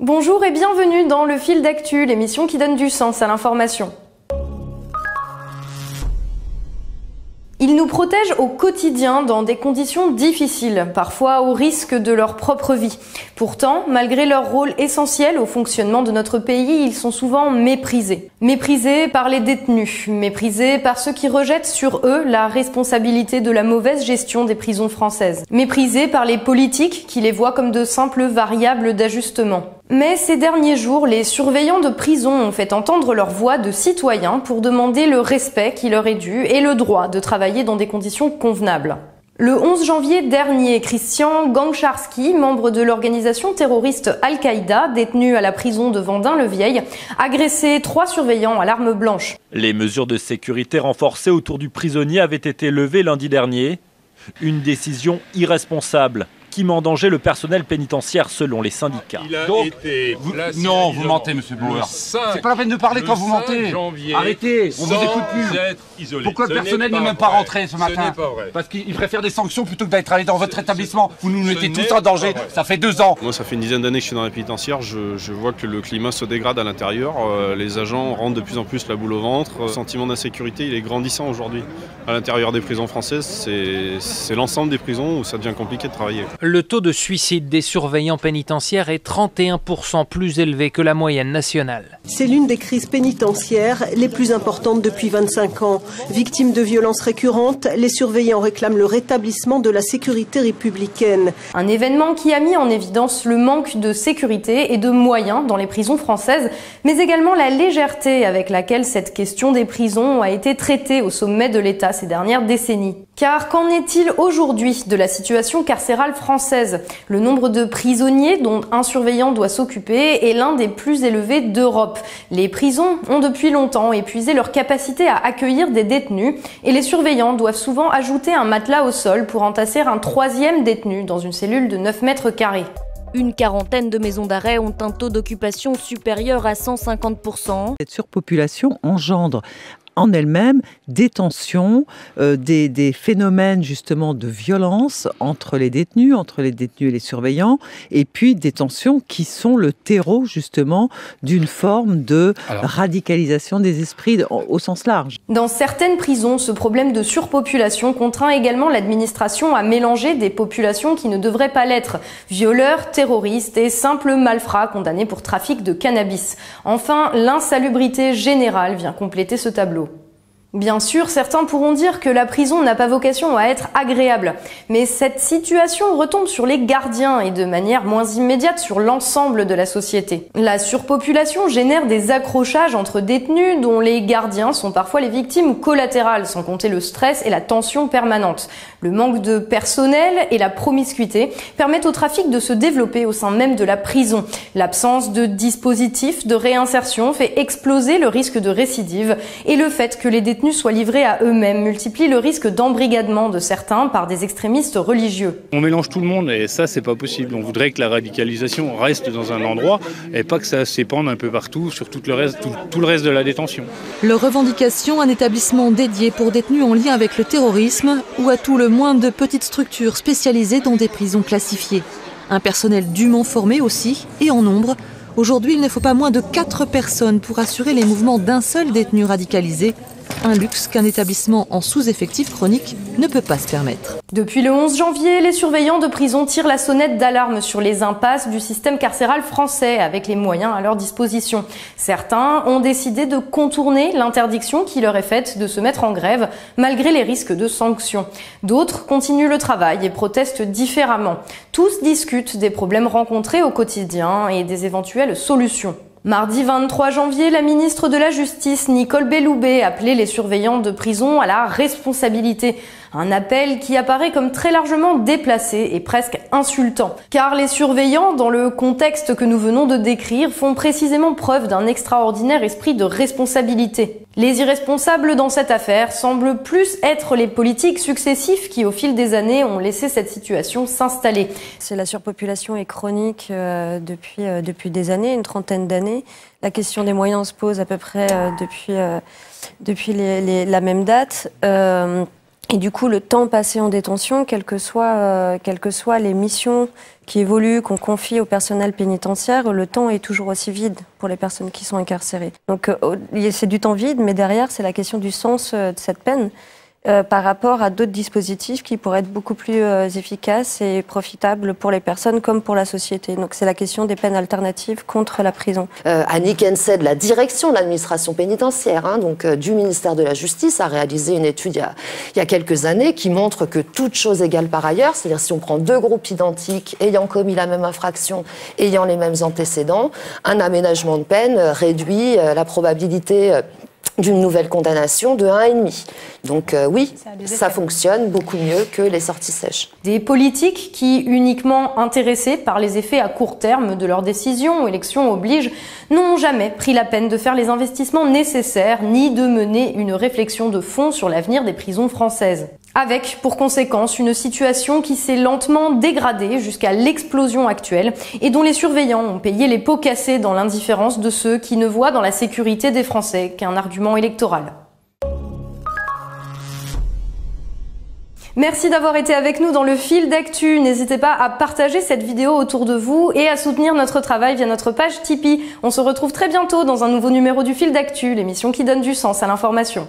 Bonjour et bienvenue dans Le Fil d'Actu, l'émission qui donne du sens à l'information. Ils nous protègent au quotidien dans des conditions difficiles, parfois au risque de leur propre vie. Pourtant, malgré leur rôle essentiel au fonctionnement de notre pays, ils sont souvent méprisés. Méprisés par les détenus, méprisés par ceux qui rejettent sur eux la responsabilité de la mauvaise gestion des prisons françaises. Méprisés par les politiques qui les voient comme de simples variables d'ajustement. Mais ces derniers jours, les surveillants de prison ont fait entendre leur voix de citoyens pour demander le respect qui leur est dû et le droit de travailler dans des conditions convenables. Le 11 janvier dernier, Christian Gangcharski, membre de l'organisation terroriste Al-Qaïda, détenu à la prison de Vendin-le-Vieil, agressait 3 surveillants à l'arme blanche. Les mesures de sécurité renforcées autour du prisonnier avaient été levées lundi dernier. Une décision irresponsable qui met en danger le personnel pénitentiaire selon les syndicats. Vous mentez, monsieur Bauer. C'est pas la peine de parler quand vous mentez. Arrêtez, on vous écoute plus. Pourquoi le personnel n'est même pas rentré ce matin? Parce qu'il préfère des sanctions plutôt que d'aller travailler dans votre établissement. Vous nous mettez tous en danger, ça fait 2 ans. Moi, ça fait une dizaine d'années que je suis dans la pénitentiaire. Je vois que le climat se dégrade à l'intérieur. Les agents rentrent de plus en plus la boule au ventre. Le sentiment d'insécurité, il est grandissant aujourd'hui. À l'intérieur des prisons françaises, c'est l'ensemble des prisons où ça devient compliqué de travailler. Le taux de suicide des surveillants pénitentiaires est 31% plus élevé que la moyenne nationale. C'est l'une des crises pénitentiaires les plus importantes depuis 25 ans. Victimes de violences récurrentes, les surveillants réclament le rétablissement de la sécurité républicaine. Un événement qui a mis en évidence le manque de sécurité et de moyens dans les prisons françaises, mais également la légèreté avec laquelle cette question des prisons a été traitée au sommet de l'État ces dernières décennies. Car qu'en est-il aujourd'hui de la situation carcérale française? Le nombre de prisonniers dont un surveillant doit s'occuper est l'un des plus élevés d'Europe. Les prisons ont depuis longtemps épuisé leur capacité à accueillir des détenus et les surveillants doivent souvent ajouter un matelas au sol pour entasser un 3e détenu dans une cellule de 9 mètres carrés. Une quarantaine de maisons d'arrêt ont un taux d'occupation supérieur à 150%. Cette surpopulation engendre en elle-même des tensions, des phénomènes justement de violence entre les détenus et les surveillants, et puis des tensions qui sont le terreau justement d'une forme de radicalisation des esprits au sens large. Dans certaines prisons, ce problème de surpopulation contraint également l'administration à mélanger des populations qui ne devraient pas l'être. Violeurs, terroristes et simples malfrats condamnés pour trafic de cannabis. Enfin, l'insalubrité générale vient compléter ce tableau. Bien sûr, certains pourront dire que la prison n'a pas vocation à être agréable, mais cette situation retombe sur les gardiens et de manière moins immédiate sur l'ensemble de la société. La surpopulation génère des accrochages entre détenus dont les gardiens sont parfois les victimes collatérales, sans compter le stress et la tension permanente. Le manque de personnel et la promiscuité permettent au trafic de se développer au sein même de la prison. L'absence de dispositifs de réinsertion fait exploser le risque de récidive et le fait que les détenus soient livrés à eux-mêmes multiplie le risque d'embrigadement de certains par des extrémistes religieux. On mélange tout le monde et ça c'est pas possible. On voudrait que la radicalisation reste dans un endroit et pas que ça s'épande un peu partout sur tout le reste de la détention. Leur revendication, un établissement dédié pour détenus en lien avec le terrorisme ou à tout le moins de petites structures spécialisées dans des prisons classifiées. Un personnel dûment formé aussi et en nombre. Aujourd'hui, il ne faut pas moins de 4 personnes pour assurer les mouvements d'un seul détenu radicalisé. Un luxe qu'un établissement en sous-effectif chronique ne peut pas se permettre. Depuis le 11 janvier, les surveillants de prison tirent la sonnette d'alarme sur les impasses du système carcéral français avec les moyens à leur disposition. Certains ont décidé de contourner l'interdiction qui leur est faite de se mettre en grève malgré les risques de sanctions. D'autres continuent le travail et protestent différemment. Tous discutent des problèmes rencontrés au quotidien et des éventuelles solutions. Mardi 23 janvier, la ministre de la Justice, Nicole Belloubet, appelait les surveillants de prison à la responsabilité. Un appel qui apparaît comme très largement déplacé et presque insultant. Car les surveillants, dans le contexte que nous venons de décrire, font précisément preuve d'un extraordinaire esprit de responsabilité. Les irresponsables dans cette affaire semblent plus être les politiques successifs qui, au fil des années, ont laissé cette situation s'installer. La surpopulation est chronique depuis des années, une trentaine d'années. La question des moyens se pose à peu près depuis la même date. Et du coup, le temps passé en détention, quelles que soient les missions qui évoluent, qu'on confie au personnel pénitentiaire, le temps est toujours aussi vide pour les personnes qui sont incarcérées. Donc c'est du temps vide, mais derrière, c'est la question du sens de cette peine par rapport à d'autres dispositifs qui pourraient être beaucoup plus efficaces et profitables pour les personnes comme pour la société. Donc c'est la question des peines alternatives contre la prison. Annick Henset, de la direction de l'administration pénitentiaire, donc du ministère de la Justice, a réalisé une étude il y a quelques années qui montre que toute chose égale par ailleurs, c'est-à-dire si on prend deux groupes identiques ayant commis la même infraction, ayant les mêmes antécédents, un aménagement de peine réduit la probabilité d'une nouvelle condamnation de 1,5. Donc oui, ça fonctionne beaucoup mieux que les sorties sèches. Des politiques qui, uniquement intéressés par les effets à court terme de leurs décisions, élections oblige, n'ont jamais pris la peine de faire les investissements nécessaires ni de mener une réflexion de fond sur l'avenir des prisons françaises. Avec, pour conséquence, une situation qui s'est lentement dégradée jusqu'à l'explosion actuelle et dont les surveillants ont payé les pots cassés dans l'indifférence de ceux qui ne voient dans la sécurité des Français qu'un argument électoral. Merci d'avoir été avec nous dans le fil d'actu. N'hésitez pas à partager cette vidéo autour de vous et à soutenir notre travail via notre page Tipeee. On se retrouve très bientôt dans un nouveau numéro du fil d'actu, l'émission qui donne du sens à l'information.